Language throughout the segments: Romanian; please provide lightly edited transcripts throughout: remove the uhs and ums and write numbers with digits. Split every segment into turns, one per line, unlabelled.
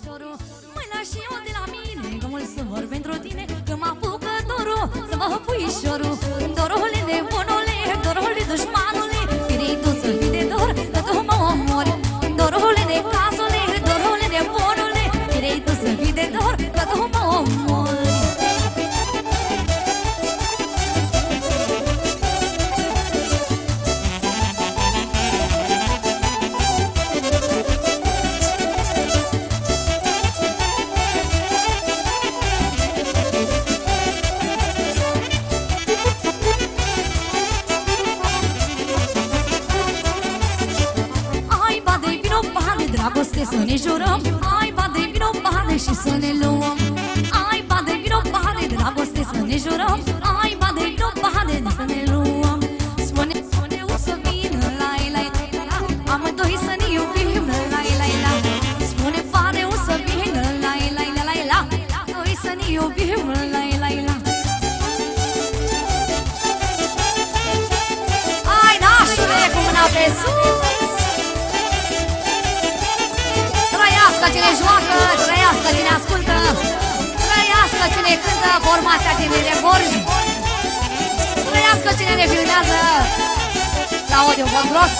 puișorul, măi lași și eu de la mine, că mult să vor pentru tine, că mă apucă dorul, să mă puișorul. Dorule de bunule, dorule dușmanule, tine-i tu să fii de dor, că tu mă omori. Dorule de cazule, dorule de bunule, tine-i tu să fii de dor, că tu mă omori. Dragoste să ne jurăm, ai bade, vino bade și să ne luăm. Ai bade, vino bade, dragoste să ne jurăm, ai bade, vino bade să ne luăm. Spune, spune o să vină, la la la, amândoi să ne iubim, la la la. Spune bade o să vină, la la la la, amândoi să ne iubim, la la la. Ai nașule, cu mâna pe sus. Trăiască cine joacă, trăiască cine ascultă, trăiască cine cântă, formația cine ne borgi, trăiască cine ne filmează la audio gros.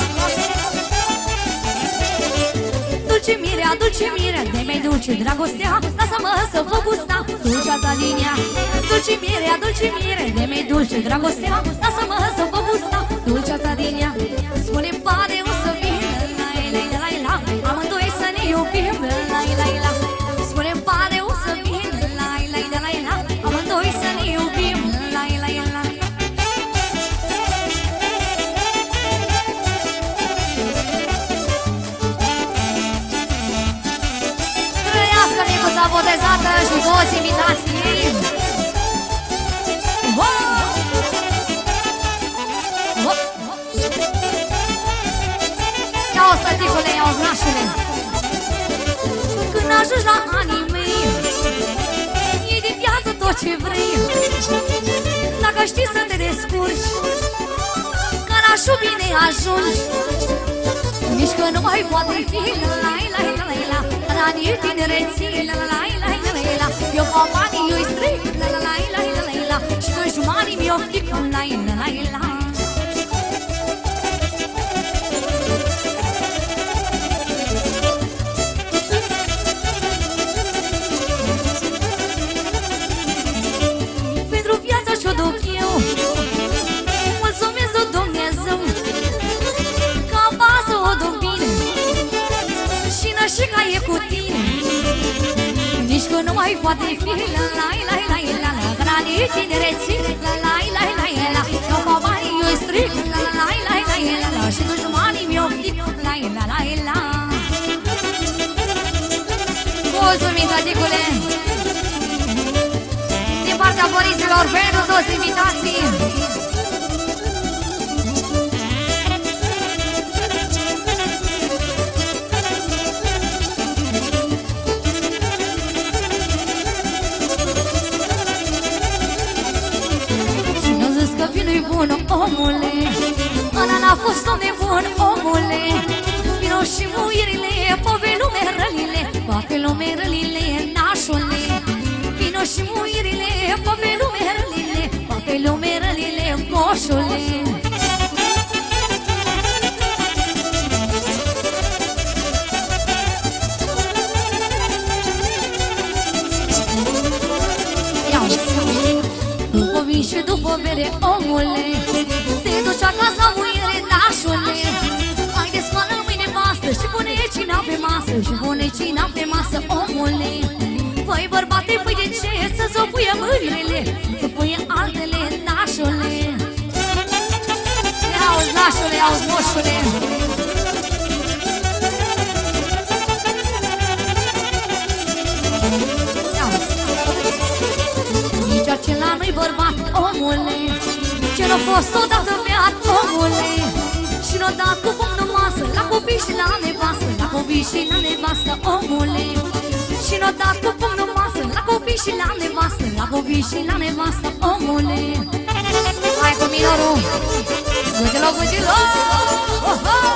Dulce mirea, de mai dulce dragostea, lasă-mă să vă gusta dulceața din ea. Dulce mirea, de mai dulce dragostea, lasă-mă să vă gusta dulceața din ea. Spune-mi pare o să vină, la la la la, amândoi să ne iubim, la la la. Spune-mi pare o să vină, la la la la, amândoi să ne iubim, la la la. Trăiască micuța botezată și toți invitații ei. Ia-o stăticule, ia-o znașule. Când ajungi la anii mei, e din viață tot ce vrei. Dacă știi să te descurci, că n-așu bine ajungi. Nici că nu mai poate fi, la la la la la, în anii tinereții, la la la la la la. Eu fac banii, eu-i stric, la la la la la la, și tu ești manii, mi-o ftic, la la la la. Și ca e cu tine, nici că nu mai poate fi, la la la la la la, granii tinereții, la la la la la, eu fac banii, eu stric, la la la la la la, și dușmanii mi-o ftic, la la la la. Mulțumim, tăticule, din partea părinților pentru toți invitații. Vino-i bun, omule, ăla n-a fost om de bun, omule. Vino și muirile, pe lume rălile, pe lume rălile, nașule. Vino și muirile, pe lume rălile, pe lume rălile, moșule. Și după bere, omule, te duci acasă la muiere, nașule. Haide, scoală mâine masă și pune cina pe masă, și pune cina pe masă, omule. Păi bărbate, păi de ce să-ți opuie mâinile, să puie altele, nașule. Ia-uzi, nașule, ia-uzi, moșule. Nici acela nu-i bărbat, omule, ce n-a fost odată beat, omule. Și n-a dat cu pumnul masă la copii și la nevastă, la copii și la nevastă, omule. Și n-a dat cu pumnul masă la copii și la nevastă, la copii și la nevastă, omule. Hai cu minorul, gândilo, gândilo, oh, oh.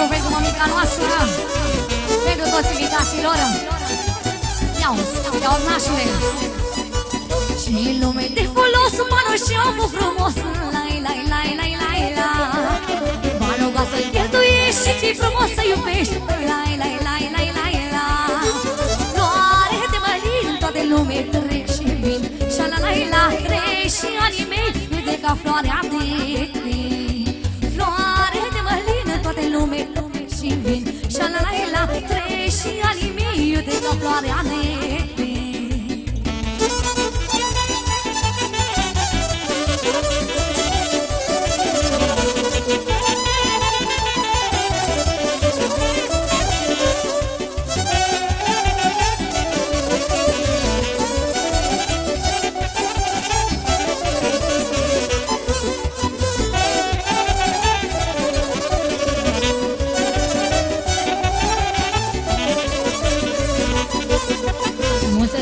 nostru, pentru mămica noastră, pentru toți invitaților. Ia-uzi, ia-uzi nașule. Și lume de folos, banul și omul frumos, lai, lai, lai, lai, lai, la. Banul ca să-l cheltuiești și ce-i frumos să iubești, lai, lai, lai, lai, lai, la. Floare de mălin, toate lume trec și vin, și-ala, lai, la, trec și anii mei, uite ca floarea de crin. Floare de mălin, toate lume trec și vin, și-ala, lai, la, trec și anii mei, uite ca floarea de crin.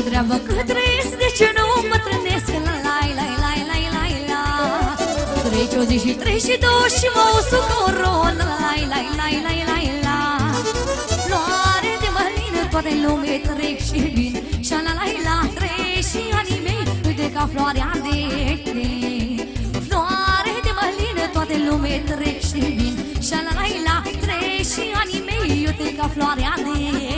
Treabă că trăiesc, de ce nu mă trânesc? Lai, lai, lai, lai, lai, la. Treci o zi și treci și două și mă usuc o rolă. Lai, lai, lai, lai, lai, la. Floare de mălină, toate lume trec și vin, și-ala, lai, la, treci și anii mei, uite ca floarea de crin. Floare de mălină, toate lume trec și vin, și-ala, lai, la, treci și anii mei, uite ca floarea de crin.